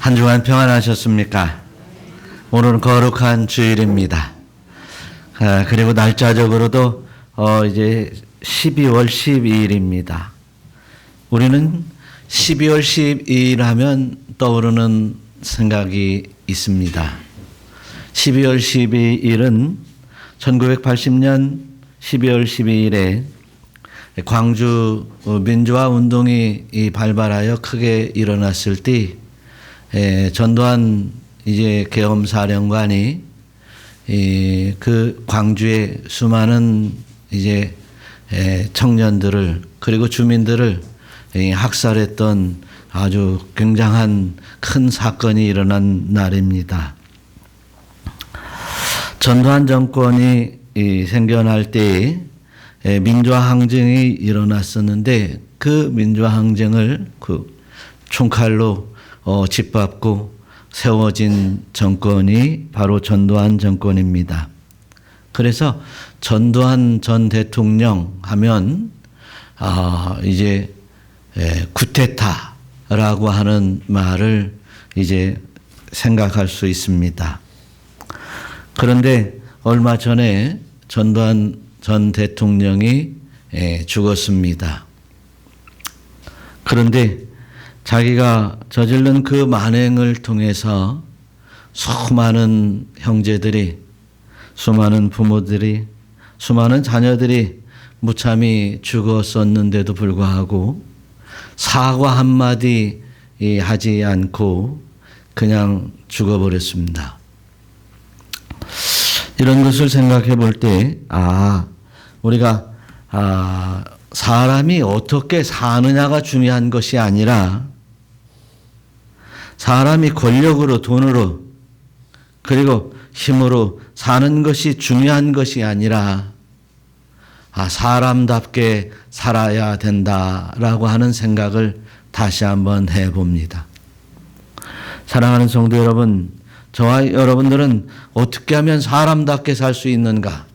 한 주간 평안하셨습니까? 오늘은 거룩한 주일입니다. 그리고 날짜적으로도 이제 12월 12일입니다. 우리는 12월 12일 하면 떠오르는 생각이 있습니다. 12월 12일은 1980년 12월 12일에 광주 민주화 운동이 발발하여 크게 일어났을 때 전두환 이제 계엄사령관이 그 광주의 수많은 이제 청년들을 그리고 주민들을 학살했던 아주 굉장한 큰 사건이 일어난 날입니다. 전두환 정권이 생겨날 때에 민주화 항쟁이 일어났었는데 그 민주화 항쟁을 그 총칼로 짓밟고 세워진 정권이 바로 전두환 정권입니다. 그래서 전두환 전 대통령 하면 이제 쿠데타라고 하는 말을 이제 생각할 수 있습니다. 그런데 얼마 전에 전두환 전 대통령이 죽었습니다. 그런데 자기가 저지른 그 만행을 통해서 수많은 형제들이, 수많은 부모들이, 수많은 자녀들이 무참히 죽었었는데도 불구하고 사과 한마디 하지 않고 그냥 죽어버렸습니다. 이런 것을 생각해 볼 때, 우리가, 사람이 어떻게 사느냐가 중요한 것이 아니라 사람이 권력으로, 돈으로, 그리고 힘으로 사는 것이 중요한 것이 아니라 사람답게 살아야 된다라고 하는 생각을 다시 한번 해봅니다. 사랑하는 성도 여러분, 저와 여러분들은 어떻게 하면 사람답게 살 수 있는가?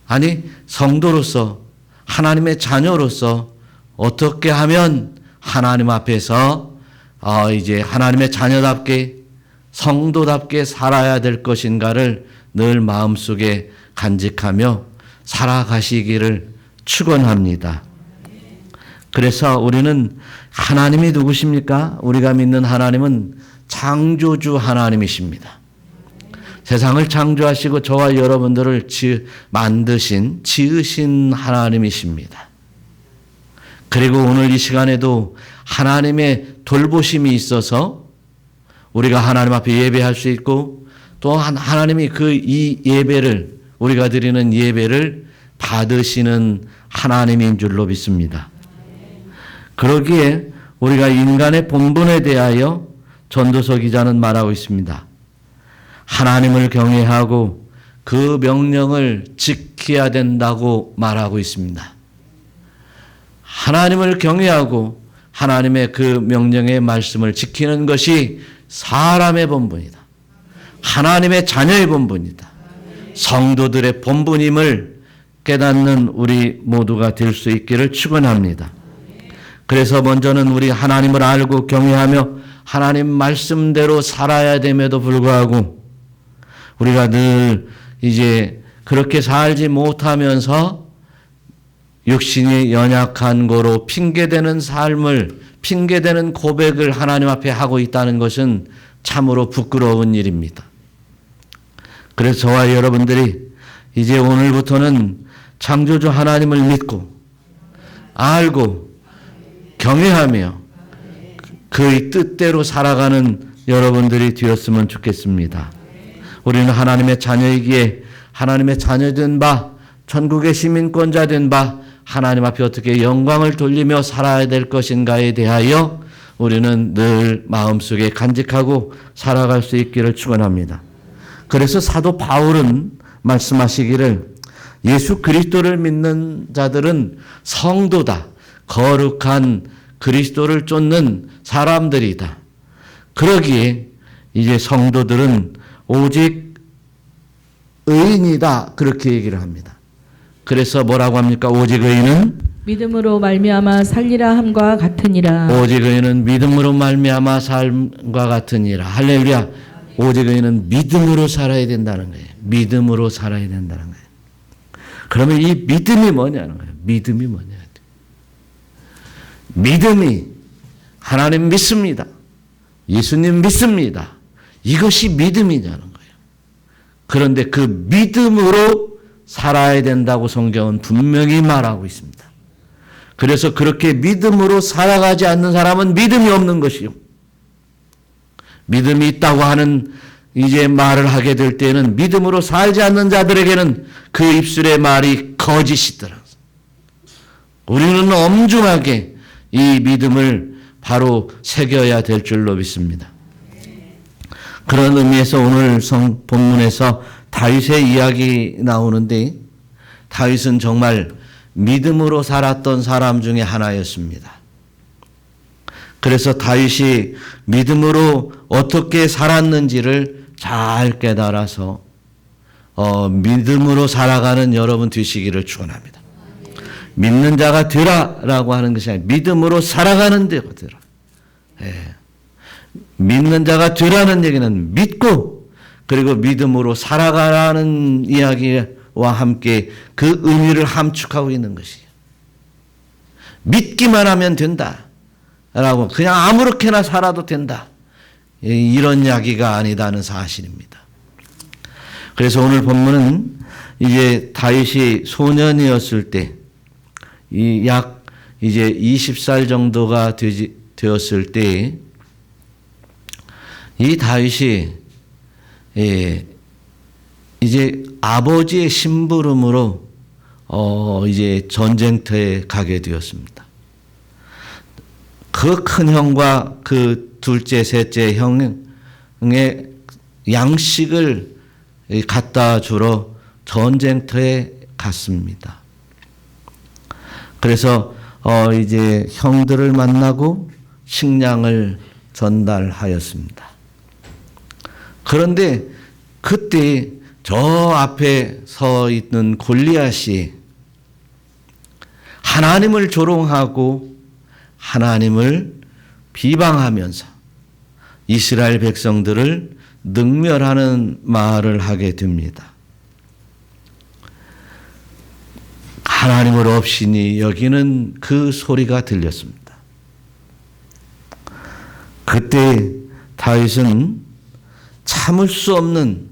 아니, 성도로서, 하나님의 자녀로서 어떻게 하면 하나님 앞에서 이제 하나님의 자녀답게, 성도답게 살아야 될 것인가를 늘 마음속에 간직하며 살아가시기를 축원합니다. 그래서 우리는 하나님이 누구십니까? 우리가 믿는 하나님은 창조주 하나님이십니다. 세상을 창조하시고 저와 여러분들을 지으신 하나님이십니다. 그리고 오늘 이 시간에도 하나님의 돌보심이 있어서 우리가 하나님 앞에 예배할 수 있고 또 하나님이 이 예배를 우리가 드리는 예배를 받으시는 하나님인 줄로 믿습니다. 그러기에 우리가 인간의 본분에 대하여 전도서 기자는 말하고 있습니다. 하나님을 경외하고 그 명령을 지켜야 된다고 말하고 있습니다. 하나님을 경외하고 하나님의 그 명령의 말씀을 지키는 것이 사람의 본분이다. 하나님의 자녀의 본분이다. 성도들의 본분임을 깨닫는 우리 모두가 될 수 있기를 축원합니다. 그래서 먼저는 우리 하나님을 알고 경외하며 하나님 말씀대로 살아야 됨에도 불구하고 우리가 늘 이제 그렇게 살지 못하면서 육신이 연약한 거로 핑계대는 삶을, 핑계대는 고백을 하나님 앞에 하고 있다는 것은 참으로 부끄러운 일입니다. 그래서 저와 여러분들이 이제 오늘부터는 창조주 하나님을 믿고 알고 경외하며 그의 뜻대로 살아가는 여러분들이 되었으면 좋겠습니다. 우리는 하나님의 자녀이기에 하나님의 자녀된 바, 천국의 시민권자 된 바, 하나님 앞에 어떻게 영광을 돌리며 살아야 될 것인가에 대하여 우리는 늘 마음속에 간직하고 살아갈 수 있기를 축원합니다. 그래서 사도 바울은 말씀하시기를 예수 그리스도를 믿는 자들은 성도다. 거룩한 그리스도를 쫓는 사람들이다. 그러기에 이제 성도들은 오직 의인이다. 그렇게 얘기를 합니다. 그래서 뭐라고 합니까? 오직 의인은 믿음으로 말미암아 살리라 함과 같으니라. 오직 의인은 믿음으로 말미암아 삶과 같으니라. 할렐루야. 오직 의인은 믿음으로 살아야 된다는 거예요. 믿음으로 살아야 된다는 거예요. 그러면 이 믿음이 뭐냐는 거예요. 믿음이 뭐냐. 믿음이 하나님 믿습니다. 예수님 믿습니다. 이것이 믿음이냐는 거예요. 그런데 그 믿음으로 살아야 된다고 성경은 분명히 말하고 있습니다. 그래서 그렇게 믿음으로 살아가지 않는 사람은 믿음이 없는 것이요. 믿음이 있다고 하는 이제 말을 하게 될 때는 믿음으로 살지 않는 자들에게는 그 입술의 말이 거짓이더라. 우리는 엄중하게 이 믿음을 바로 새겨야 될 줄로 믿습니다. 그런 의미에서 오늘 본문에서 다윗의 이야기 나오는데 다윗은 정말 믿음으로 살았던 사람 중에 하나였습니다. 그래서 다윗이 믿음으로 어떻게 살았는지를 잘 깨달아서 믿음으로 살아가는 여러분 되시기를 축원합니다. 믿는 자가 되라라고 하는 것이 아니라 믿음으로 살아가는 자가 되라. 예. 믿는 자가 되라는 얘기는 믿고 그리고 믿음으로 살아가라는 이야기와 함께 그 의미를 함축하고 있는 것이에요. 믿기만 하면 된다라고 그냥 아무렇게나 살아도 된다. 이런 이야기가 아니다는 사실입니다. 그래서 오늘 본문은 이제 다윗이 소년이었을 때 약 이제 20살 정도가 되었을 때 이 다윗이 이제 아버지의 심부름으로 이제 전쟁터에 가게 되었습니다. 그 큰 형과 그 둘째, 셋째 형의 양식을 갖다 주러 전쟁터에 갔습니다. 그래서 이제 형들을 만나고 식량을 전달하였습니다. 그런데 그때 저 앞에 서 있는 골리앗이 하나님을 조롱하고 하나님을 비방하면서 이스라엘 백성들을 능멸하는 말을 하게 됩니다. 하나님을 없이니 여기는 그 소리가 들렸습니다. 그때 다윗은 참을 수 없는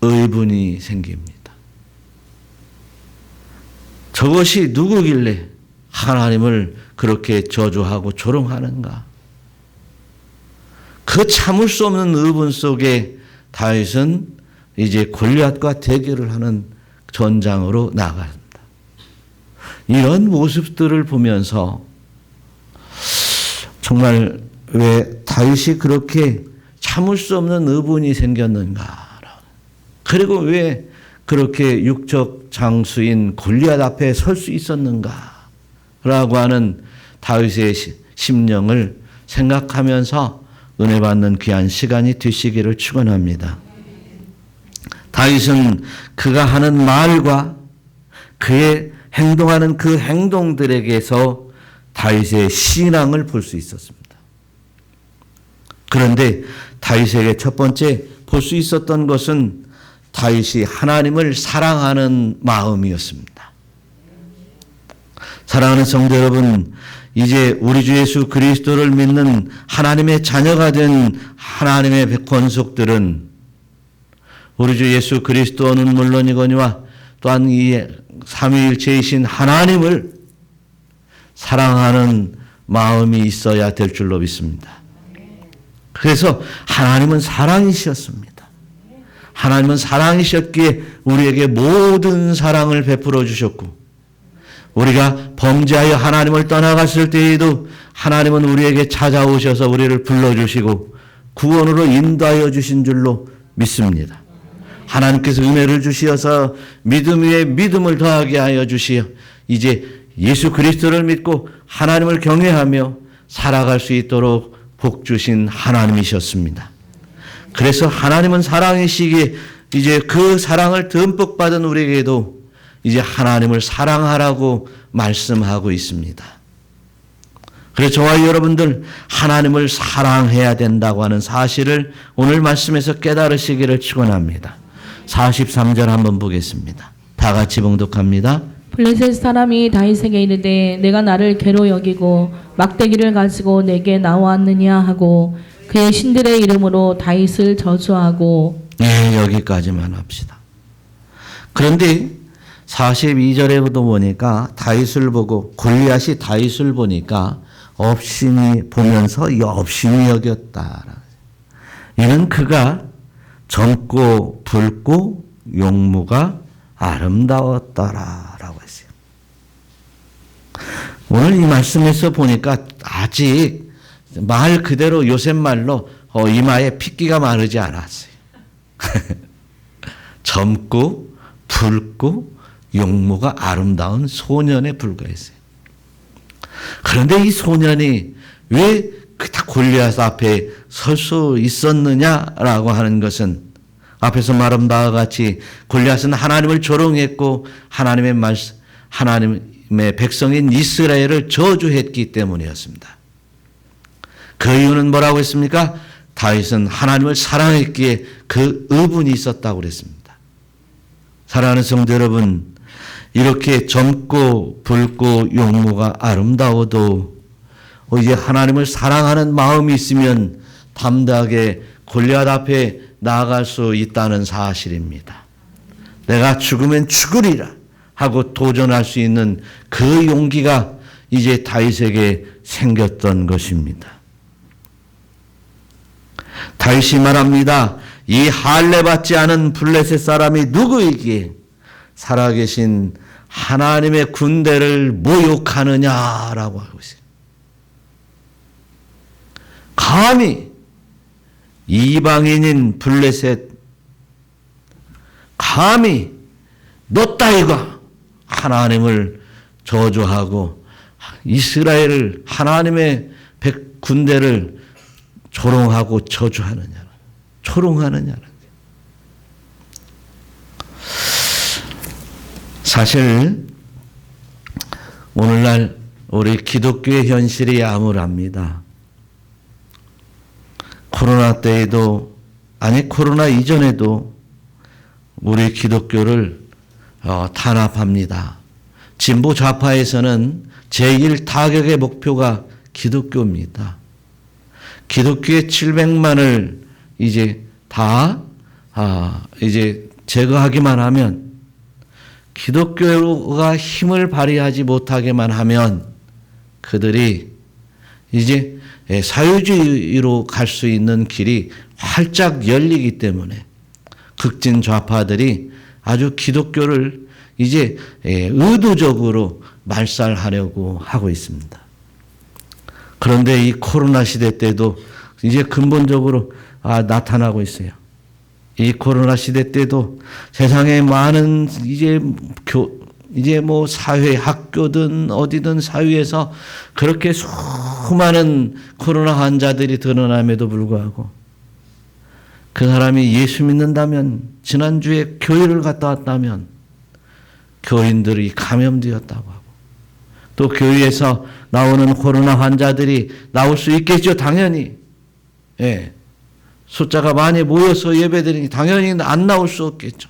의분이 생깁니다. 저것이 누구길래 하나님을 그렇게 저주하고 조롱하는가? 그 참을 수 없는 의분 속에 다윗은 이제 골리앗과 대결을 하는 전장으로 나갑니다. 이런 모습들을 보면서 정말 왜 다윗이 그렇게 참을 수 없는 의분이 생겼는가? 그리고 왜 그렇게 육적 장수인 골리앗 앞에 설 수 있었는가? 라고 하는 다윗의 심령을 생각하면서 은혜 받는 귀한 시간이 되시기를 축원합니다. 다윗은 그가 하는 말과 그의 행동하는 그 행동들에게서 다윗의 신앙을 볼 수 있었습니다. 그런데 다윗에게 첫 번째 볼 수 있었던 것은 다윗이 하나님을 사랑하는 마음이었습니다. 사랑하는 성도 여러분, 이제 우리 주 예수 그리스도를 믿는 하나님의 자녀가 된 하나님의 권속들은 우리 주 예수 그리스도는 물론이거니와 또한 이 삼위일체이신 하나님을 사랑하는 마음이 있어야 될 줄로 믿습니다. 그래서 하나님은 사랑이셨습니다. 하나님은 사랑이셨기에 우리에게 모든 사랑을 베풀어 주셨고 우리가 범죄하여 하나님을 떠나갔을 때에도 하나님은 우리에게 찾아오셔서 우리를 불러주시고 구원으로 인도하여 주신 줄로 믿습니다. 하나님께서 은혜를 주시어서 믿음 위에 믿음을 더하게 하여 주시어 이제 예수 그리스도를 믿고 하나님을 경외하며 살아갈 수 있도록 복 주신 하나님이셨습니다. 그래서 하나님은 사랑이시기에 이제 그 사랑을 듬뿍 받은 우리에게도 이제 하나님을 사랑하라고 말씀하고 있습니다. 그래서 저와 여러분들 하나님을 사랑해야 된다고 하는 사실을 오늘 말씀에서 깨달으시기를 축원합니다. 43절 한번 보겠습니다. 다 같이 봉독합니다. 블레셋 사람이 다윗에게 이르되 내가 나를 괴로 여기고 막대기를 가지고 내게 나왔느냐 하고 그의 신들의 이름으로 다윗을 저주하고. 네, 여기까지만 합시다. 그런데 42절에도 보니까 다윗을 보고 골리앗이 다윗을 보니까 업신이 보면서 업신이 여겼다. 이는 그가 젊고 붉고 용모가 아름다웠더라라고 했어요. 오늘 이 말씀에서 보니까 아직 말 그대로 요셉 말로 이마에 핏기가 마르지 않았어요. 젊고 붉고 용모가 아름다운 소년에 불과했어요. 그런데 이 소년이 왜 다 골리앗 앞에 설 수 있었느냐라고 하는 것은 앞에서 말한 바와 같이 골리앗은 하나님을 조롱했고 하나님의 백성인 이스라엘을 저주했기 때문이었습니다. 그 이유는 뭐라고 했습니까? 다윗은 하나님을 사랑했기에 그 의분이 있었다고 그랬습니다. 사랑하는 성도 여러분, 이렇게 젊고 붉고 용모가 아름다워도 이제 하나님을 사랑하는 마음이 있으면 담대하게 골리앗 앞에 나아갈 수 있다는 사실입니다. 내가 죽으면 죽으리라 하고 도전할 수 있는 그 용기가 이제 다윗에게 생겼던 것입니다. 다윗이 말합니다. 이 할례 받지 않은 블레셋 사람이 누구이기에 살아계신 하나님의 군대를 모욕하느냐라고 하고 있어요. 감히 이방인인 블레셋, 감히 너 따위가 하나님을 저주하고 이스라엘을 하나님의 군대를 조롱하고 저주하느냐, 조롱하느냐. 사실 오늘날 우리 기독교의 현실이 암울합니다. 코로나 때에도 코로나 이전에도 우리 기독교를 탄압합니다. 진보 좌파에서는 제1 타격의 목표가 기독교입니다. 기독교의 700만을 이제 다 이제 제거하기만 하면, 기독교가 힘을 발휘하지 못하게만 하면 그들이 이제 사회주의로 갈 수 있는 길이 활짝 열리기 때문에 극진 좌파들이 아주 기독교를 이제 의도적으로 말살하려고 하고 있습니다. 그런데 이 코로나 시대 때도 이제 근본적으로 나타나고 있어요. 이 코로나 시대 때도 세상에 많은 이제 뭐 사회, 학교든 어디든 사회에서 그렇게 수많은 코로나 환자들이 드러남에도 불구하고 그 사람이 예수 믿는다면, 지난주에 교회를 갔다 왔다면 교인들이 감염되었다고 하고, 또 교회에서 나오는 코로나 환자들이 나올 수 있겠죠. 당연히. 예. 숫자가 많이 모여서 예배드리니 당연히 안 나올 수 없겠죠.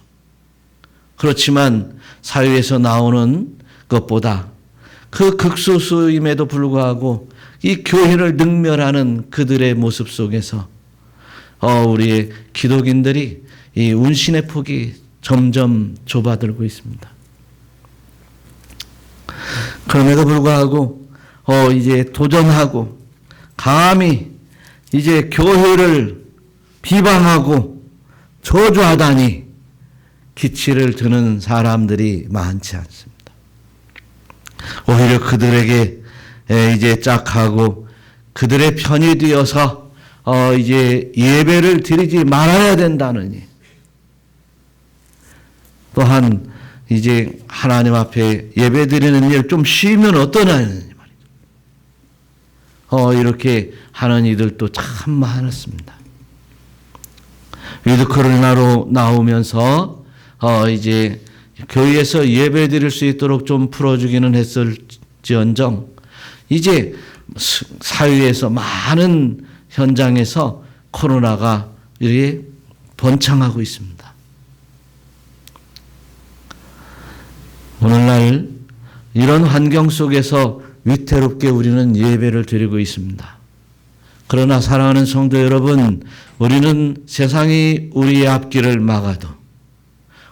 그렇지만 사회에서 나오는 것보다 그 극소수임에도 불구하고 이 교회를 능멸하는 그들의 모습 속에서 우리의 기독인들이 이 운신의 폭이 점점 좁아들고 있습니다. 그럼에도 불구하고 이제 도전하고 감히 이제 교회를 비방하고 저주하다니 기치를 드는 사람들이 많지 않습니다. 오히려 그들에게 이제 짝하고 그들의 편이 되어서 이제 예배를 드리지 말아야 된다느니, 또한 이제 하나님 앞에 예배 드리는 일 좀 쉬면 어떠냐는 말이죠. 이렇게 하는 이들도 참 많았습니다. 위드 코로나로 나오면서 이제 교회에서 예배 드릴 수 있도록 좀 풀어주기는 했을지언정 이제 사회에서 많은 현장에서 코로나가 이렇게 번창하고 있습니다. 오늘날 이런 환경 속에서 위태롭게 우리는 예배를 드리고 있습니다. 그러나 사랑하는 성도 여러분, 우리는 세상이 우리의 앞길을 막아도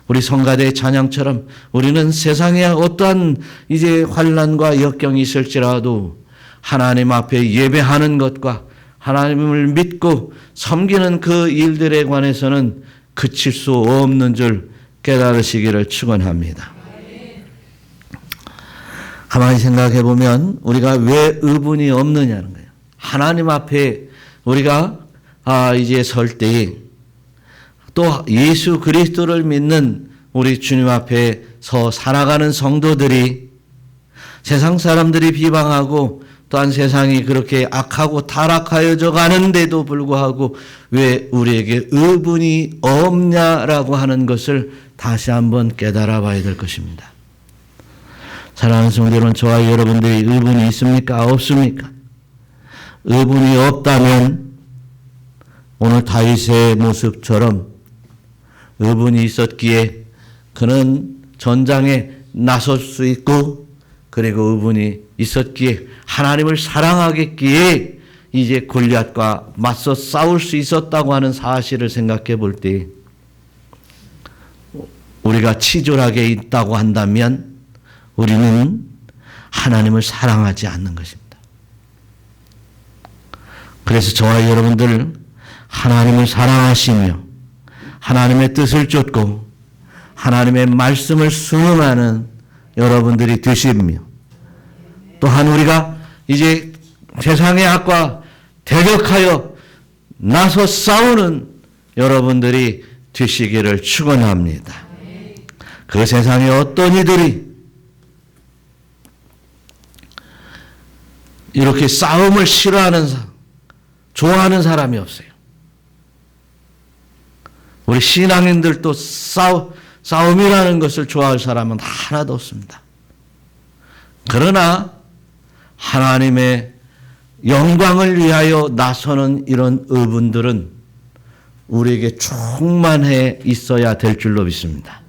우리 성가대의 찬양처럼 우리는 세상에 어떠한 이제 환난과 역경이 있을지라도 하나님 앞에 예배하는 것과 하나님을 믿고 섬기는 그 일들에 관해서는 그칠 수 없는 줄 깨달으시기를 축원합니다. 가만히 생각해 보면 우리가 왜 의분이 없느냐는 거예요. 하나님 앞에 우리가 이제 설 때에 또 예수 그리스도를 믿는 우리 주님 앞에 서 살아가는 성도들이 세상 사람들이 비방하고 또한 세상이 그렇게 악하고 타락하여져 가는데도 불구하고 왜 우리에게 의분이 없냐라고 하는 것을 다시 한번 깨달아 봐야 될 것입니다. 사랑하는 성도 여러분, 저와 여러분들이 의분이 있습니까? 없습니까? 의분이 없다면 오늘 다윗의 모습처럼 의분이 있었기에 그는 전장에 나설 수 있고 그리고 의분이 있었기에 하나님을 사랑하겠기에 이제 골리앗과 맞서 싸울 수 있었다고 하는 사실을 생각해 볼 때 우리가 치졸하게 있다고 한다면 우리는 하나님을 사랑하지 않는 것입니다. 그래서 저와 여러분들 하나님을 사랑하시며 하나님의 뜻을 쫓고 하나님의 말씀을 순응하는 여러분들이 되시며 또한 우리가 이제 세상의 악과 대적하여 나서 싸우는 여러분들이 되시기를 축원합니다. 그 세상의 어떤 이들이 이렇게 싸움을 싫어하는 좋아하는 사람이 없어요. 우리 신앙인들도 싸움이라는 것을 좋아할 사람은 하나도 없습니다. 그러나 하나님의 영광을 위하여 나서는 이런 의분들은 우리에게 충만해 있어야 될 줄로 믿습니다.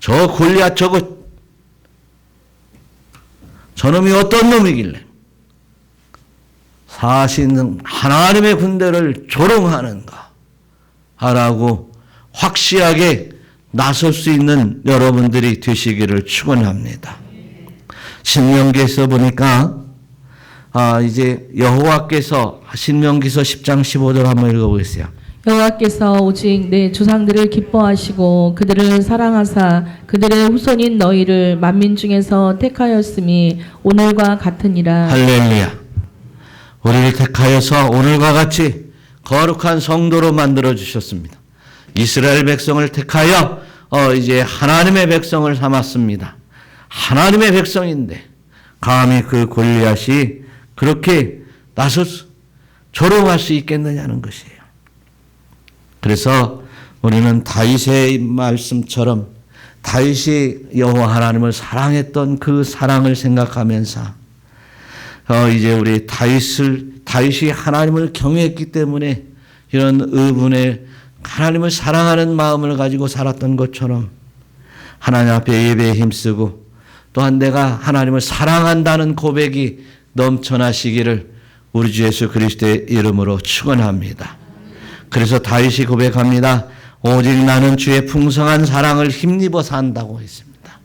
저 골리앗 저놈이 어떤 놈이길래 사실은 하나님의 군대를 조롱하는가 하라고 확실하게 나설 수 있는 여러분들이 되시기를 축원합니다. 신명기에서 보니까 이제 여호와께서 신명기서 10장 15절 한번 읽어보겠어요. 여호와께서 오직 내 조상들을 기뻐하시고 그들을 사랑하사 그들의 후손인 너희를 만민 중에서 택하였음이 오늘과 같으니라. 할렐루야. 우리를 택하여서 오늘과 같이 거룩한 성도로 만들어 주셨습니다. 이스라엘 백성을 택하여 이제 하나님의 백성을 삼았습니다. 하나님의 백성인데 감히 그 골리앗이 그렇게 나서서 조롱할 수 있겠느냐는 것이에요. 그래서 우리는 다윗의 말씀처럼 다윗이 여호와 하나님을 사랑했던 그 사랑을 생각하면서 이제 우리 다윗이 하나님을 경외했기 때문에 이런 의분에 하나님을 사랑하는 마음을 가지고 살았던 것처럼 하나님 앞에 예배에 힘쓰고 또한 내가 하나님을 사랑한다는 고백이 넘쳐나시기를 우리 주 예수 그리스도의 이름으로 축원합니다. 그래서 다윗이 고백합니다. 오직 나는 주의 풍성한 사랑을 힘입어 산다고 했습니다.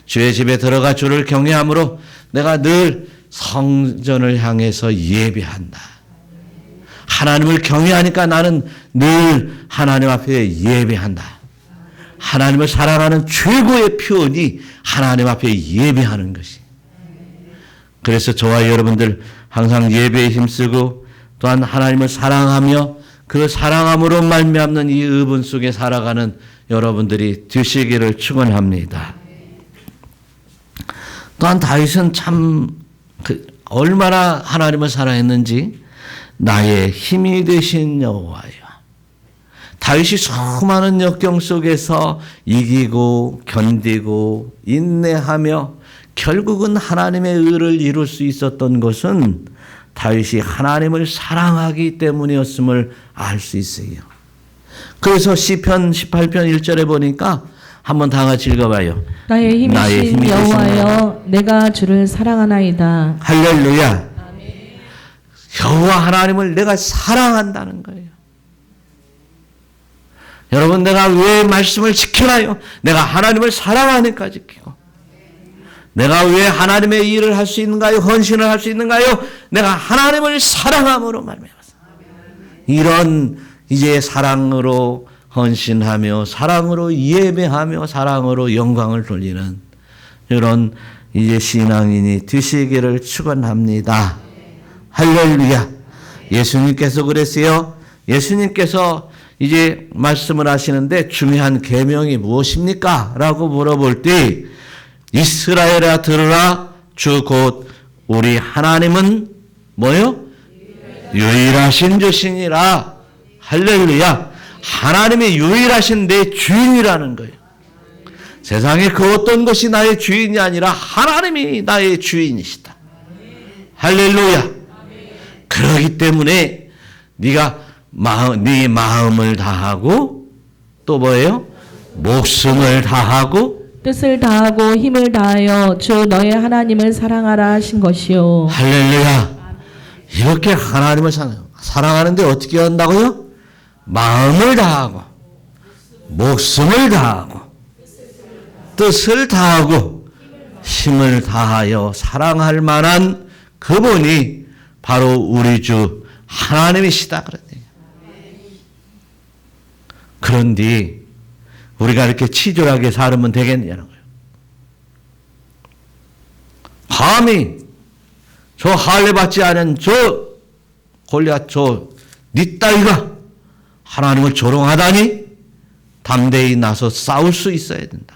주의 집에 들어가 주를 경외함으로 내가 늘 성전을 향해서 예배한다. 하나님을 경외하니까 나는 늘 하나님 앞에 예배한다. 하나님을 사랑하는 최고의 표현이 하나님 앞에 예배하는 것이. 그래서 저와 여러분들 항상 예배에 힘쓰고 또한 하나님을 사랑하며 그 사랑함으로 말미암는 이 의분 속에 살아가는 여러분들이 되시기를 축원합니다. 또한 다윗은 참 얼마나 하나님을 사랑했는지 나의 힘이 되신 여호와여 다윗이 수많은 역경 속에서 이기고 견디고 인내하며 결국은 하나님의 의를 이룰 수 있었던 것은 다윗이 하나님을 사랑하기 때문이었음을 알 수 있어요. 그래서 시편 18편 1절에 보니까 한번 다 같이 읽어봐요. 나의 힘이신 힘이 여호와여 내가 주를 사랑하나이다. 할렐루야. 여호와 하나님을 내가 사랑한다는 거예요. 여러분, 내가 왜 말씀을 지키나요? 내가 하나님을 사랑하니까 지키고. 내가 왜 하나님의 일을 할 수 있는가요? 헌신을 할 수 있는가요? 내가 하나님을 사랑함으로 말미암아서. 이런 이제 사랑으로 헌신하며 사랑으로 예배하며 사랑으로 영광을 돌리는 이런 이제 신앙인이 되시기를 축원합니다. 할렐루야. 예수님께서 그랬어요. 예수님께서 이제 말씀을 하시는데 중요한 계명이 무엇입니까? 라고 물어볼 때 이스라엘아 들으라 주 곧 우리 하나님은 뭐요? 유일하신 주시니라. 할렐루야. 하나님이 유일하신 내 주인이라는 거예요. 세상에 그 어떤 것이 나의 주인이 아니라 하나님이 나의 주인이시다. 할렐루야. 그렇기 때문에 네가 네 마음을 다하고 또 뭐예요? 목숨을 다하고 뜻을 다하고 힘을 다하여 주 너의 하나님을 사랑하라 하신 것이요. 할렐루야. 이렇게 하나님을 사랑하는데 어떻게 한다고요? 마음을 다하고 목숨을 다하고 뜻을 다하고 힘을 다하여 사랑할 만한 그분이 바로 우리 주 하나님이시다 그랬대요. 그런데 우리가 이렇게 치졸하게 살면 되겠냐는 거예요. 감히 저 할례 받지 않은 저 골리앗 네 딸과 하나님을 조롱하다니 담대히 나서 싸울 수 있어야 된다.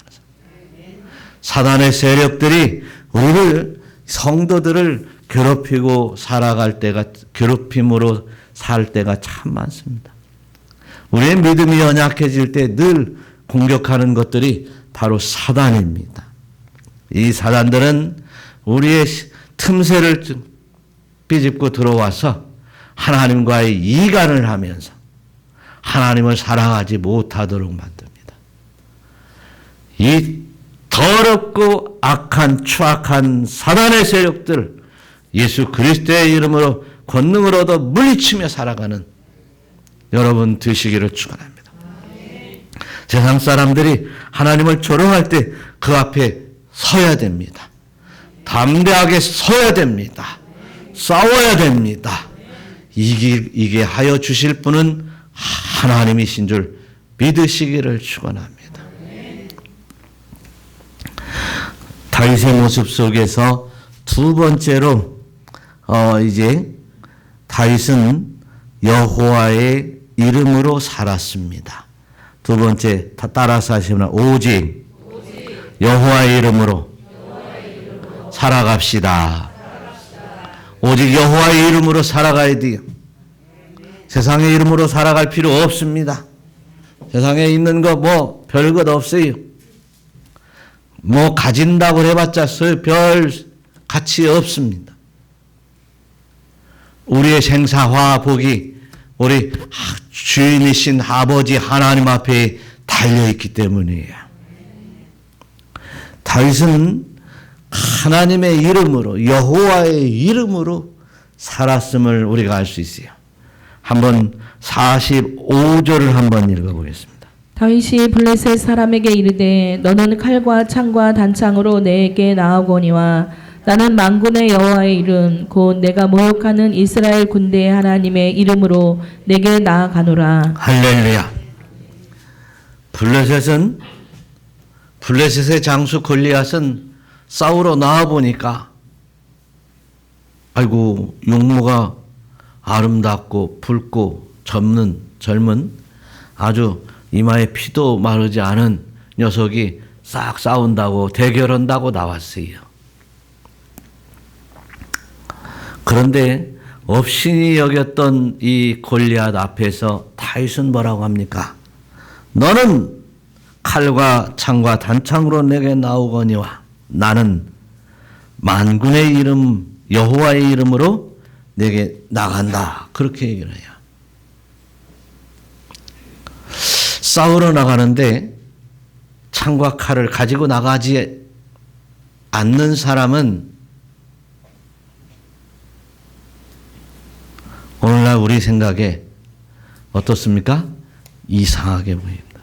사단의 세력들이 우리를 성도들을 괴롭히고 살아갈 때가 괴롭힘으로 살 때가 참 많습니다. 우리의 믿음이 연약해질 때 늘 공격하는 것들이 바로 사단입니다. 이 사단들은 우리의 틈새를 삐집고 들어와서 하나님과의 이간을 하면서 하나님을 사랑하지 못하도록 만듭니다. 이 더럽고 악한 추악한 사단의 세력들 예수 그리스도의 이름으로 권능을 얻어 물리치며 살아가는 여러분 되시기를 축원합니다. 세상 사람들이 하나님을 조롱할 때 그 앞에 서야 됩니다. 담대하게 서야 됩니다. 싸워야 됩니다. 이게 하여 주실 분은 하나님이신 줄 믿으시기를 축원합니다. 다윗의 모습 속에서 두 번째로 이제 다윗은 여호와의 이름으로 살았습니다. 두 번째 따라서 하시면 오직 여호와의 이름으로 살아갑시다. 오직 여호와의 이름으로 살아가야 돼요. 세상의 이름으로 살아갈 필요 없습니다. 세상에 있는 거 뭐 별것 없어요. 뭐 가진다고 해봤자 별 가치 없습니다. 우리의 생사화 복이 우리 주인이신 아버지 하나님 앞에 달려있기 때문이에요. 다윗은 하나님의 이름으로 여호와의 이름으로 살았음을 우리가 알 수 있어요. 한번 45절을 한번 읽어보겠습니다. 다윗이 블레셋 사람에게 이르되 너는 칼과 창과 단창으로 내게 나아오거니와 나는 만군의 여호와의 이름 곧 내가 모욕하는 이스라엘 군대의 하나님의 이름으로 내게 나아가노라. 할렐루야. 블레셋의 장수 골리앗은 싸우러 나와보니까 아이고 용모가 아름답고 붉고 젊은 아주 이마에 피도 마르지 않은 녀석이 싹 싸운다고 대결한다고 나왔어요. 그런데 업신이 여겼던 이 골리앗 앞에서 다윗은 뭐라고 합니까? 너는 칼과 창과 단창으로 내게 나오거니와 나는 만군의 이름 여호와의 이름으로 내게 나간다. 그렇게 얘기를 해요. 싸우러 나가는데 창과 칼을 가지고 나가지 않는 사람은 오늘날 우리 생각에 어떻습니까? 이상하게 보입니다.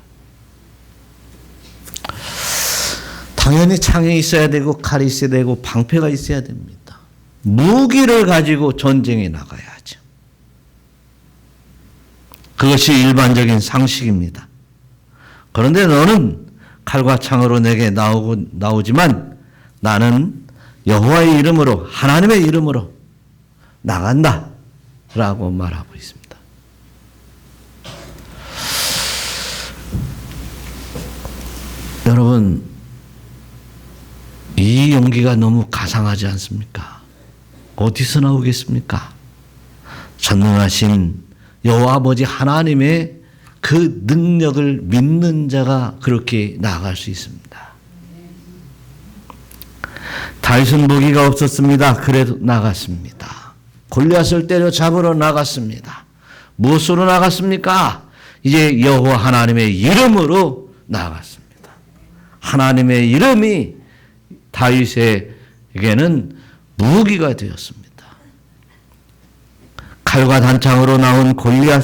당연히 창이 있어야 되고 칼이 있어야 되고 방패가 있어야 됩니다. 무기를 가지고 전쟁에 나가야죠. 그것이 일반적인 상식입니다. 그런데 너는 칼과 창으로 내게 나오지만 나는 여호와의 이름으로 하나님의 이름으로 나간다 라고 말하고 있습니다. 여러분, 이 용기가 너무 가상하지 않습니까? 어디서 나오겠습니까? 전능하신 여호와 아버지 하나님의 그 능력을 믿는 자가 그렇게 나아갈 수 있습니다. 다윗은 무기가 없었습니다. 그래도 나갔습니다. 골리앗을 때려잡으러 나갔습니다. 무엇으로 나갔습니까? 이제 여호와 하나님의 이름으로 나갔습니다. 하나님의 이름이 다윗에게는 무기가 되었습니다. 칼과 단창으로 나온 골리앗,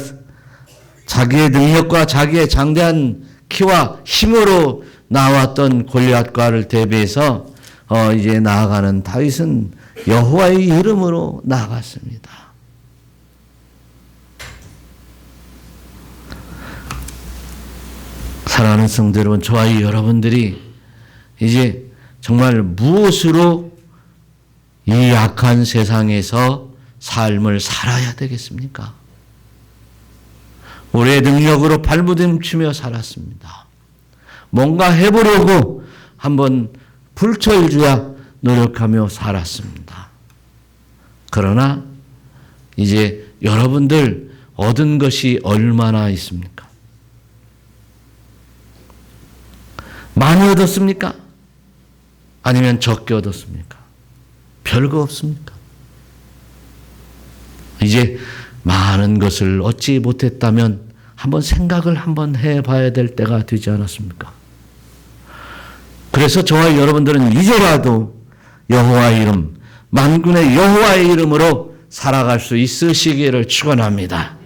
자기의 능력과 자기의 장대한 키와 힘으로 나왔던 골리앗과를 대비해서 이제 나아가는 다윗은 여호와의 이름으로 나아갔습니다. 사랑하는 성도 여러분, 저와 여러분들이 이제 정말 무엇으로 이 약한 세상에서 삶을 살아야 되겠습니까? 우리의 능력으로 발부dim치며 살았습니다. 뭔가 해보려고 한번 불철주야 노력하며 살았습니다. 그러나 이제 여러분들 얻은 것이 얼마나 있습니까? 많이 얻었습니까? 아니면 적게 얻었습니까? 별거 없습니까? 이제 많은 것을 얻지 못했다면 한번 생각을 한번 해봐야 될 때가 되지 않았습니까? 그래서 저와 여러분들은 이제라도 여호와의 이름, 만군의 여호와의 이름으로 살아갈 수 있으시기를 축원합니다.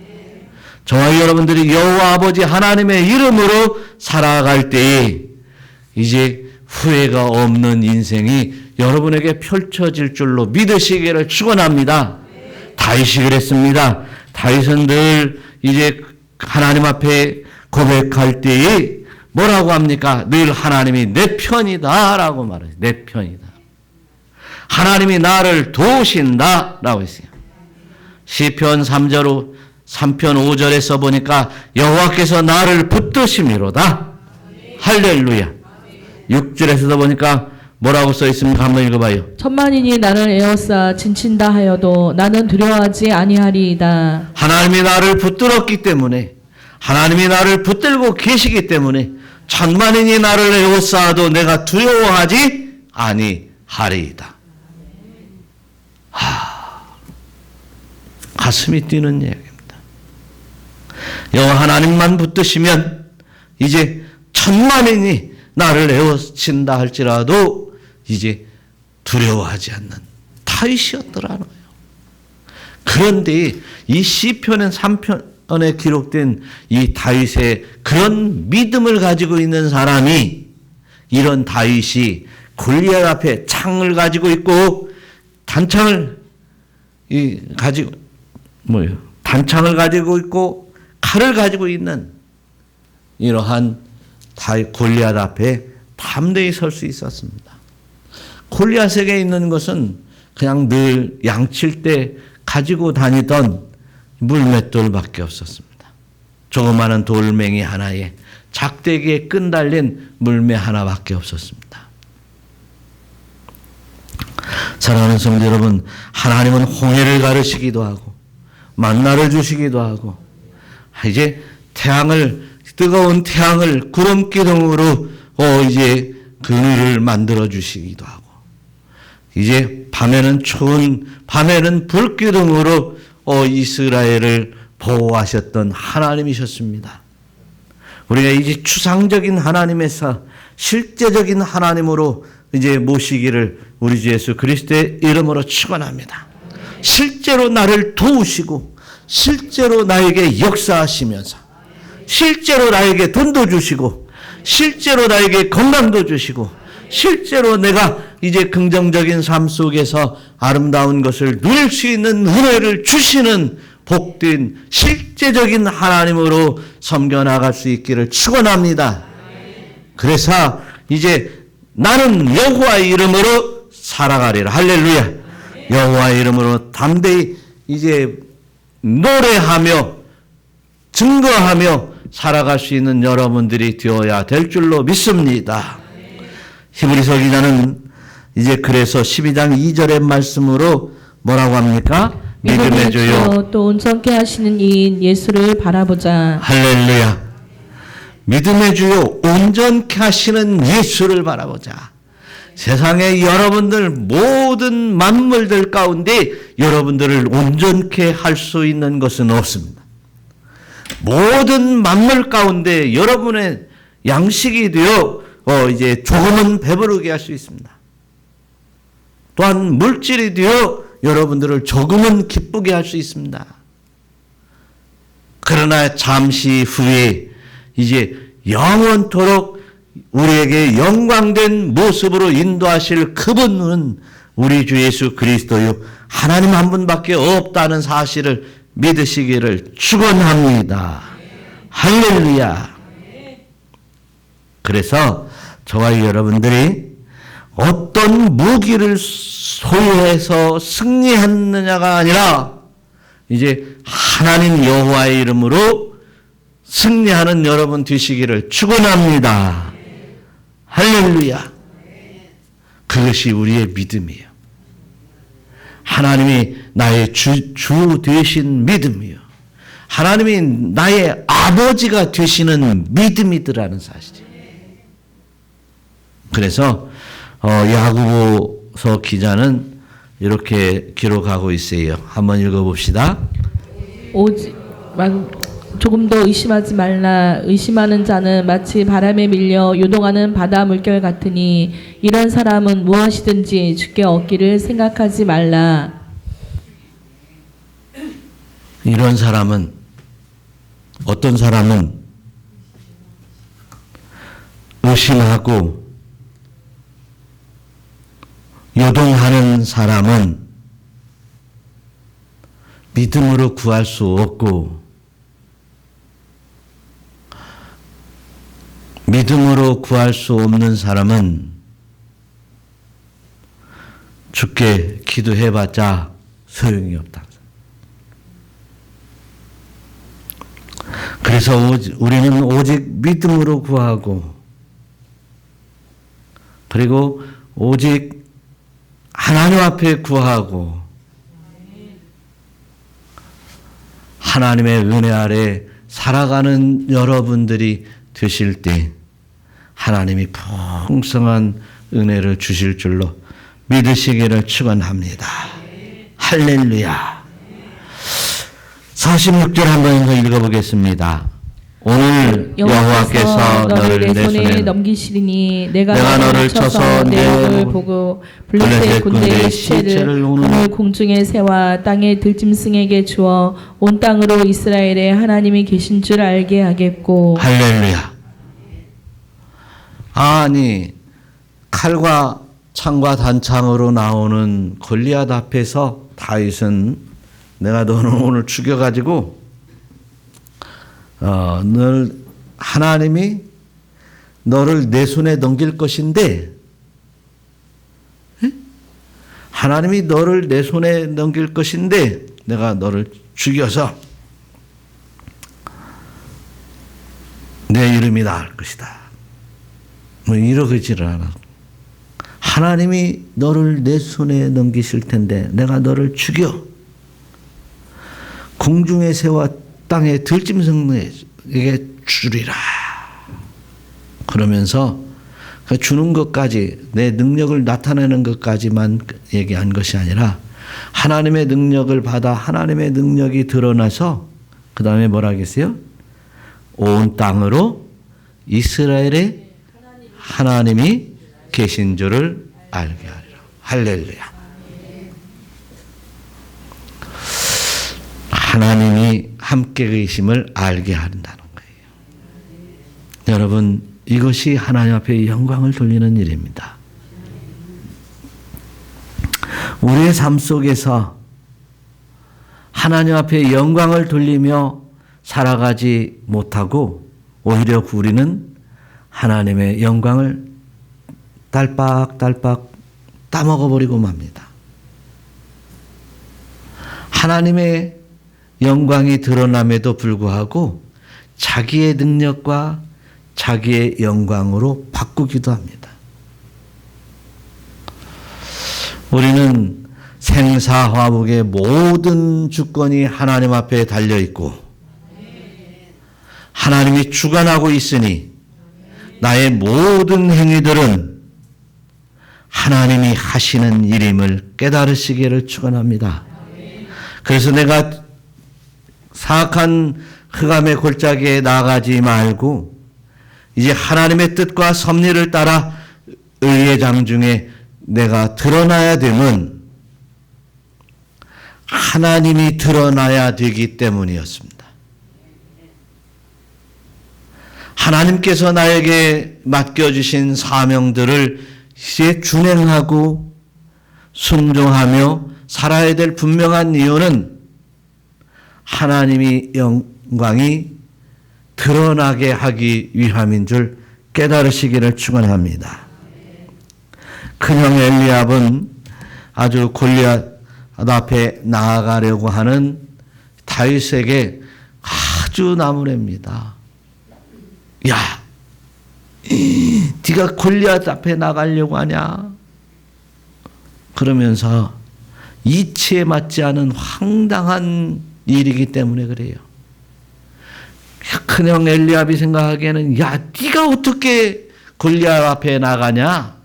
저와 여러분들이 여호와 아버지 하나님의 이름으로 살아갈 때에 이제 후회가 없는 인생이 여러분에게 펼쳐질 줄로 믿으시기를 축원합니다. 다윗이 그랬습니다. 다윗은 늘 이제 하나님 앞에 고백할 때에 뭐라고 합니까? 늘 하나님이 내 편이다 라고 말해요. 내 편이다. 하나님이 나를 도우신다 라고 했어요. 시편 3편 5절에 써보니까 여호와께서 나를 붙드심이로다. 할렐루야. 6절에서도 보니까 뭐라고 써 있습니까? 한번 읽어봐요. 천만인이 나를 에워싸 진친다 하여도 나는 두려워하지 아니하리이다. 하나님이 나를 붙들었기 때문에, 하나님이 나를 붙들고 계시기 때문에 천만인이 나를 에워싸도 내가 두려워하지 아니하리이다. 가슴이 뛰는 이야기입니다. 여호와 하나님만 붙드시면 이제 천만인이 나를 에워친다 할지라도 이제 두려워하지 않는 다윗이었더라는 거예요. 그런데 이 시편의 3편에 기록된 이 다윗의 그런 믿음을 가지고 있는 사람이, 이런 다윗이 골리앗 앞에 창을 가지고 있고 단창을 가지고 단창을 가지고 있고 칼을 가지고 있는 이러한 골리앗 앞에 담대히 설 수 있었습니다. 골리앗에게 있는 것은 그냥 늘 양칠 때 가지고 다니던 물맷돌밖에 없었습니다. 조그마한 돌멩이 하나에 작대기에 끈 달린 물매 하나밖에 없었습니다. 사랑하는 성도 여러분, 하나님은 홍해를 가르시기도 하고 만나를 주시기도 하고 이제 뜨거운 태양을 구름 기둥으로 이제 그늘을 만들어 주시기도 하고, 이제 밤에는 불 기둥으로 이스라엘을 보호하셨던 하나님이셨습니다. 우리가 이제 추상적인 하나님에서 실제적인 하나님으로 이제 모시기를 우리 주 예수 그리스도의 이름으로 축원합니다. 실제로 나를 도우시고, 실제로 나에게 역사하시면서, 실제로 나에게 돈도 주시고, 실제로 나에게 건강도 주시고, 실제로 내가 이제 긍정적인 삶 속에서 아름다운 것을 누릴 수 있는 은혜를 주시는 복된 실제적인 하나님으로 섬겨나갈 수 있기를 축원합니다. 그래서 이제 나는 여호와의 이름으로 살아가리라. 할렐루야. 여호와의 이름으로 담대히 이제 노래하며 증거하며 살아갈 수 있는 여러분들이 되어야 될 줄로 믿습니다. 히브리서 기자는 이제 그래서 12장 2절의 말씀으로 뭐라고 합니까? 믿음의 주요 또 온전케 하시는 이인 예수를 바라보자. 할렐루야. 믿음의 주요 온전케 하시는 예수를 바라보자. 세상의 여러분들 모든 만물들 가운데 여러분들을 온전케 할 수 있는 것은 없습니다. 모든 만물 가운데 여러분의 양식이 되어 이제 조금은 배부르게 할 수 있습니다. 또한 물질이 되어 여러분들을 조금은 기쁘게 할 수 있습니다. 그러나 잠시 후에 이제 영원토록 우리에게 영광된 모습으로 인도하실 그분은 우리 주 예수 그리스도요 하나님 한 분밖에 없다는 사실을 믿으시기를 축원합니다. 할렐루야. 그래서 저와 여러분들이 어떤 무기를 소유해서 승리했느냐가 아니라 이제 하나님 여호와의 이름으로 승리하는 여러분 되시기를 축원합니다. 할렐루야. 그것이 우리의 믿음이에요. 하나님이 나의 주 되신 믿음이요. 하나님이 나의 아버지가 되시는 믿음이더라는 사실이에요. 그래서 야고보서 기자는 이렇게 기록하고 있어요. 한번 읽어봅시다. 조금 더 의심하지 말라. 의심하는 자는 마치 바람에 밀려 요동하는 바다 물결 같으니 이런 사람은 무엇이든지 주께 얻기를 생각하지 말라. 이런 사람은 어떤 사람은 의심하고 요동하는 사람은 믿음으로 구할 수 없고 믿음으로 구할 수 없는 사람은 주께 기도해봤자 소용이 없다. 그래서 우리는 오직 믿음으로 구하고 그리고 오직 하나님 앞에 구하고 하나님의 은혜 아래 살아가는 여러분들이 되실 때 하나님이 풍성한 은혜를 주실 줄로 믿으시기를 축원합니다. 할렐루야. 46절 한번 더 읽어보겠습니다. 오늘 여호와께서 너를 내 손에 넘기시리니 내가 너를 쳐서 내 얼굴을 보고 블레셋 군대의 시체를 하늘 공중의 새와 땅의 들짐승에게 주어 온 땅으로 이스라엘의 하나님이 계신 줄 알게 하겠고. 할렐루야. 아니 칼과 창과 단창으로 나오는 골리앗 앞에서 다윗은 내가 너는 오늘 죽여가지고 하나님이 너를 내 손에 넘길 것인데 하나님이 너를 내 손에 넘길 것인데 내가 너를 죽여서 내 이름이 나을 것이다. 뭐 이러지를 않아. 하나님이 너를 내 손에 넘기실 텐데 내가 너를 죽여 공중의 새와 땅의 들짐승에게 주리라. 그러면서 그 주는 것까지, 내 능력을 나타내는 것까지만 얘기한 것이 아니라 하나님의 능력을 받아 하나님의 능력이 드러나서 그 다음에 뭐라 하겠어요? 온 땅으로 이스라엘의 하나님이 계신 줄을 알게 하리라. 할렐루야. 하나님이 함께 계심을 알게 한다는 거예요. 여러분, 이것이 하나님 앞에 영광을 돌리는 일입니다. 우리의 삶 속에서 하나님 앞에 영광을 돌리며 살아가지 못하고 오히려 우리는 하나님의 영광을 딸깍딸깍 따먹어버리고 맙니다. 하나님의 영광이 드러남에도 불구하고 자기의 능력과 자기의 영광으로 바꾸기도 합니다. 우리는 생사화복의 모든 주권이 하나님 앞에 달려있고 하나님이 주관하고 있으니 나의 모든 행위들은 하나님이 하시는 일임을 깨달으시기를 축원합니다. 그래서 내가 사악한 흑암의 골짜기에 나가지 말고 이제 하나님의 뜻과 섭리를 따라 의의 장중에 내가 드러나야 되면 하나님이 드러나야 되기 때문이었습니다. 하나님께서 나에게 맡겨주신 사명들을 이제 준행하고 순종하며 살아야 될 분명한 이유는 하나님이 영광이 드러나게 하기 위함인 줄 깨달으시기를 축원합니다. 큰형 엘리압은 아주 골리앗 앞에 나아가려고 하는 다윗에게 아주 나무랍니다. 야, 네가 골리앗 앞에 나가려고 하냐? 그러면서 이치에 맞지 않은 황당한 일이기 때문에 그래요. 큰형 엘리압이 생각하기에는 야, 네가 어떻게 골리앗 앞에 나가냐?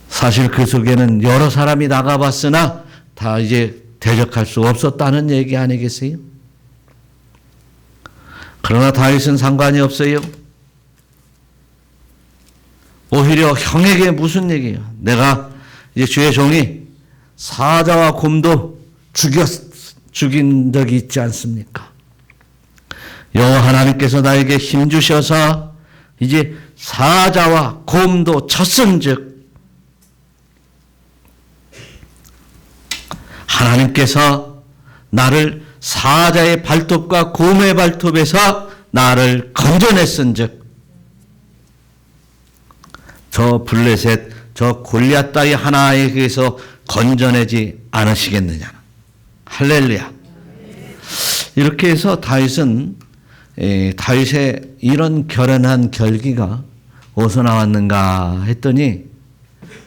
사실 그 속에는 여러 사람이 나가봤으나 다 이제 대적할 수 없었다는 얘기 아니겠어요? 그러나 다윗은 상관이 없어요. 오히려 형에게 무슨 얘기예요? 내가 이제 주의 종이 사자와 곰도 죽인 적이 있지 않습니까? 여호와 하나님께서 나에게 힘 주셔서 이제 사자와 곰도 쳤은즉 하나님께서 나를 사자의 발톱과 곰의 발톱에서 나를 건져냈은즉 저 블레셋 저 골리앗 따위 하나에 의해서 건져내지 않으시겠느냐. 할렐루야. 이렇게 해서 다윗은 다윗의 이런 결연한 결기가 어디서 나왔는가 했더니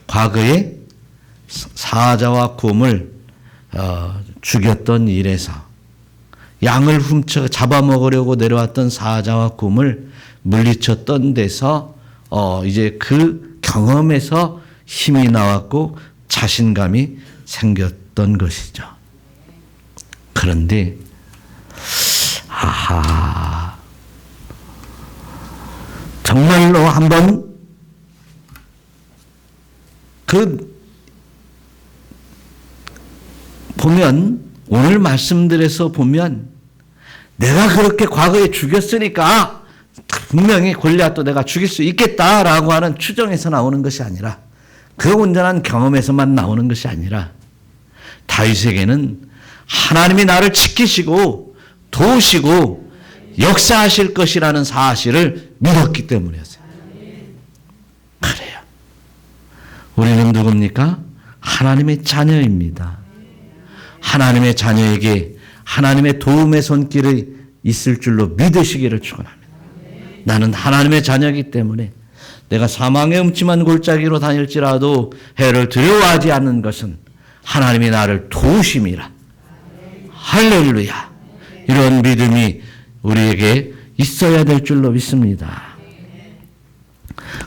과거에 사자와 곰을 죽였던 일에서 양을 훔쳐 잡아먹으려고 내려왔던 사자와 곰을 물리쳤던 데서 이제 그 경험에서 힘이 나왔고 자신감이 생겼던 것이죠. 그런데 정말로 한번 보면 오늘 말씀들에서 보면 내가 그렇게 과거에 죽였으니까 분명히 골리앗도 내가 죽일 수 있겠다라고 하는 추정에서 나오는 것이 아니라 그 온전한 경험에서만 나오는 것이 아니라 다윗에게는 하나님이 나를 지키시고 도우시고 역사하실 것이라는 사실을 믿었기 때문이었어요. 그래요. 우리는 누굽니까? 하나님의 자녀입니다. 하나님의 자녀에게 하나님의 도움의 손길이 있을 줄로 믿으시기를 축원합니다. 나는 하나님의 자녀이기 때문에 내가 사망의 음침한 골짜기로 다닐지라도 해를 두려워하지 않는 것은 하나님이 나를 도우심이라. 할렐루야. 이런 믿음이 우리에게 있어야 될 줄로 믿습니다.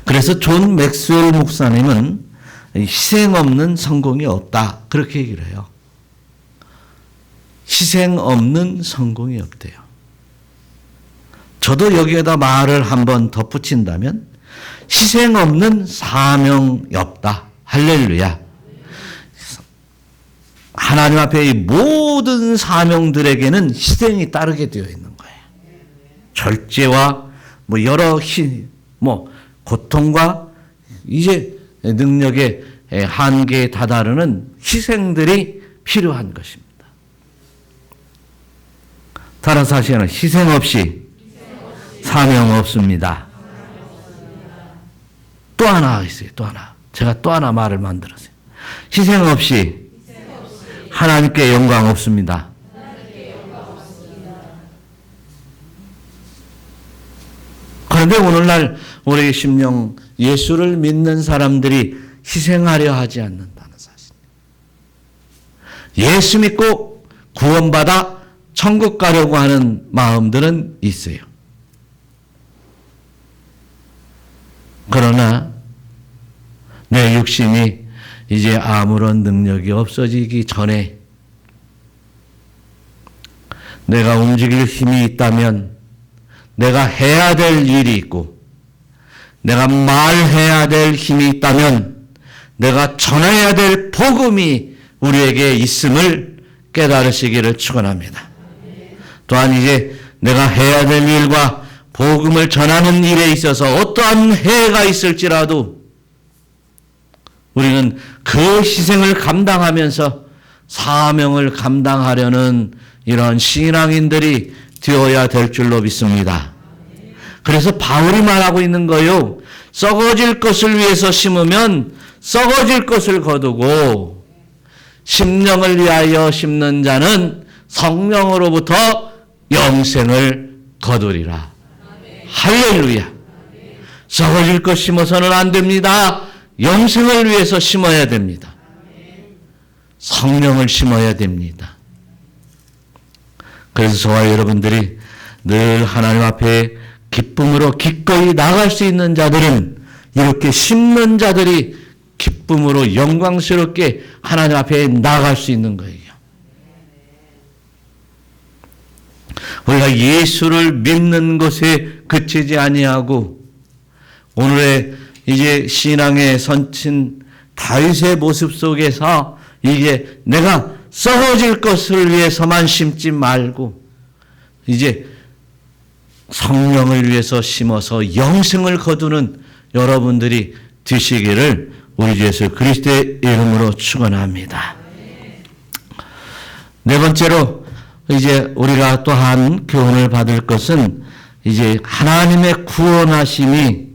그래서 존 맥스웰 목사님은 희생 없는 성공이 없다. 그렇게 얘기를 해요. 희생 없는 성공이 없대요. 저도 여기에다 말을 한번 덧붙인다면 희생 없는 사명이 없다. 할렐루야. 하나님 앞에 이 모든 사명들에게는 희생이 따르게 되어 있는 거예요. 절제와 여러 고통과 이제 능력의 한계에 다다르는 희생들이 필요한 것입니다. 따라서 하시는 희생 없이 사명 없습니다. 또 하나 있어요. 또 하나. 제가 또 하나 말을 만들었어요. 희생 없이 하나님께 영광 없습니다. 그런데 오늘날 우리의 심령 예수를 믿는 사람들이 희생하려 하지 않는다는 사실. 예수 믿고 구원받아 천국 가려고 하는 마음들은 있어요. 그러나 내 육신이 이제 아무런 능력이 없어지기 전에 내가 움직일 힘이 있다면 내가 해야 될 일이 있고 내가 말해야 될 힘이 있다면 내가 전해야 될 복음이 우리에게 있음을 깨달으시기를 축원합니다. 또한 이제 내가 해야 될 일과 복음을 전하는 일에 있어서 어떠한 해가 있을지라도 우리는 그 희생을 감당하면서 사명을 감당하려는 이런 신앙인들이 되어야 될 줄로 믿습니다. 그래서 바울이 말하고 있는 거요. 썩어질 것을 위해서 심으면 썩어질 것을 거두고 심령을 위하여 심는 자는 성령으로부터 영생을 거두리라. 할렐루야. 썩어질 것 심어서는 안 됩니다. 영생을 위해서 심어야 됩니다. 성령을 심어야 됩니다. 그래서 저와 여러분들이 늘 하나님 앞에 기쁨으로 기꺼이 나갈 수 있는 자들은 이렇게 심는 자들이 기쁨으로 영광스럽게 하나님 앞에 나갈 수 있는 거예요. 우리가 예수를 믿는 것에 그치지 아니하고 오늘의 이제 신앙의 선친 다윗의 모습 속에서 이게 내가 썩어질 것을 위해서만 심지 말고 이제 성령을 위해서 심어서 영생을 거두는 여러분들이 되시기를 우리 주 예수 그리스도의 이름으로 축원합니다. 네 번째로 이제 우리가 또한 교훈을 받을 것은 이제 하나님의 구원하심이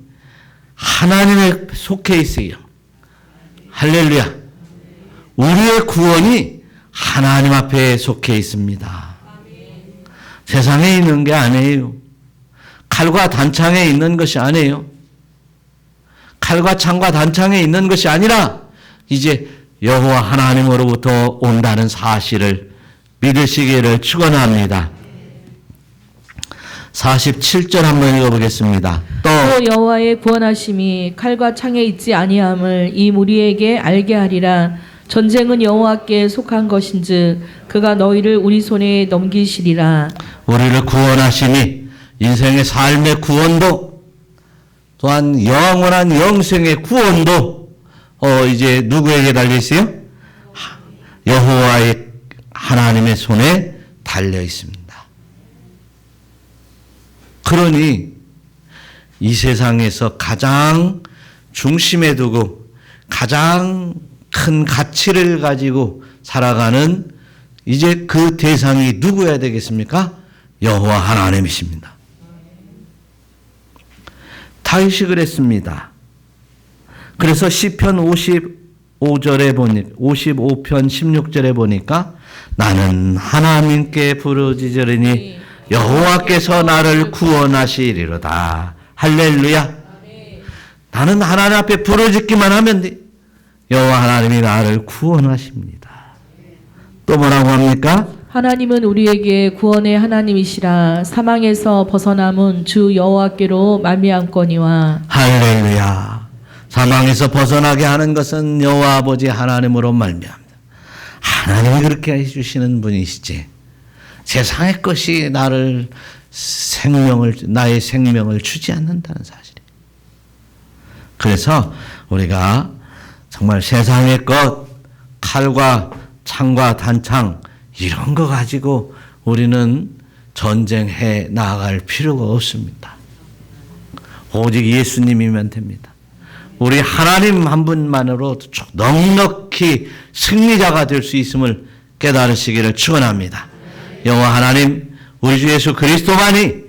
하나님에 속해 있어요. 할렐루야. 우리의 구원이 하나님 앞에 속해 있습니다. 세상에 있는 게 아니에요. 칼과 단창에 있는 것이 아니에요. 칼과 창과 단창에 있는 것이 아니라 이제 여호와 하나님으로부터 온다는 사실을 믿으시기를 축원합니다. 47절 한번 읽어보겠습니다. 또 여호와의 구원하심이 칼과 창에 있지 아니함을 이 무리에게 알게 하리라. 전쟁은 여호와께 속한 것인즉 그가 너희를 우리 손에 넘기시리라. 우리를 구원하시니 인생의 삶의 구원도 또한 영원한 영생의 구원도 이제 누구에게 달려 있어요? 여호와의 하나님의 손에 달려 있습니다. 그러니 이 세상에서 가장 중심에 두고 가장 큰 가치를 가지고 살아가는 이제 그 대상이 누구여야 되겠습니까? 여호와 하나님이십니다. 다윗이 그랬습니다. 그래서 시편 55절에 보니 55편 16절에 보니까 나는 하나님께 부르짖으리니 여호와께서 나를 구원하시리로다. 할렐루야. 나는 하나님 앞에 부르짖기만 하면 돼. 여호와 하나님이 나를 구원하십니다. 또 뭐라고 합니까? 하나님은 우리에게 구원의 하나님이시라. 사망에서 벗어남은 주 여호와께로 말미암거니와. 할렐루야. 사망에서 벗어나게 하는 것은 여호와 아버지 하나님으로 말미암다. 하나님이 그렇게 해주시는 분이시지. 세상의 것이 나의 생명을 주지 않는다는 사실이에요. 그래서 우리가 정말 세상의 것, 칼과 창과 단창 이런 거 가지고 우리는 전쟁해 나아갈 필요가 없습니다. 오직 예수님이면 됩니다. 우리 하나님 한 분만으로 넉넉히 승리자가 될 수 있음을 깨달으시기를 축원합니다. 여호와 하나님, 우리 주 예수 그리스도만이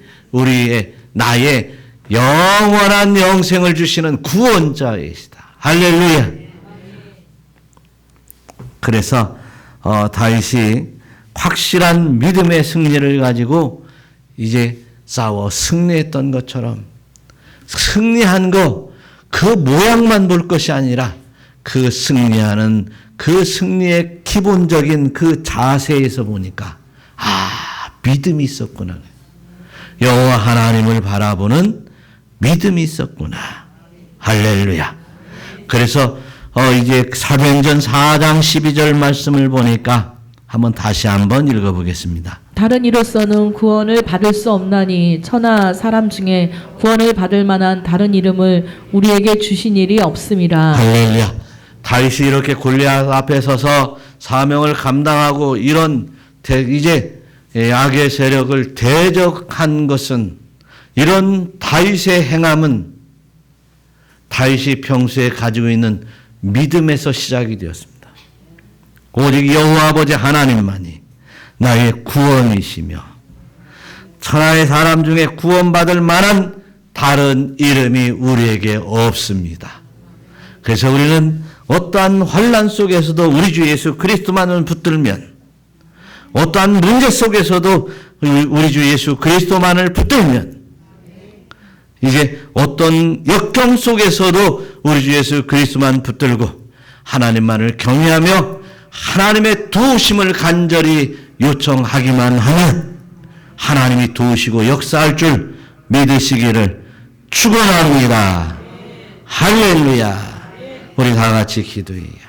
나의 영원한 영생을 주시는 구원자이시다. 할렐루야. 그래서 다윗이 확실한 믿음의 승리를 가지고 이제 싸워 승리했던 것처럼 승리한 그 모양만 볼 것이 아니라 그 승리하는 그 승리의 기본적인 그 자세에서 보니까 믿음이 있었구나. 여호와 하나님을 바라보는 믿음이 있었구나. 할렐루야. 그래서 이제 사도행전 4장 12절 말씀을 보니까 다시 한번 읽어보겠습니다. 다른 이로서는 구원을 받을 수 없나니 천하 사람 중에 구원을 받을 만한 다른 이름을 우리에게 주신 일이 없음이라. 할렐루야. 다윗이 이렇게 골리앗 앞에 서서 사명을 감당하고 이런 이제 악의 세력을 대적한 것은, 이런 다윗의 행함은 다윗이 평소에 가지고 있는 믿음에서 시작이 되었습니다. 오직 여호와 아버지 하나님만이 나의 구원이시며 천하의 사람 중에 구원받을 만한 다른 이름이 우리에게 없습니다. 그래서 우리는 어떠한 환난 속에서도 우리 주 예수 그리스도만을 붙들면, 어떠한 문제 속에서도 우리 주 예수 그리스도만을 붙들면, 이제 어떤 역경 속에서도 우리 주 예수 그리스도만 붙들고 하나님만을 경외하며 하나님의 도우심을 간절히 요청하기만 하면 하나님이 도우시고 역사할 줄 믿으시기를 축원합니다. 할렐루야. 우리 다 같이 기도해요.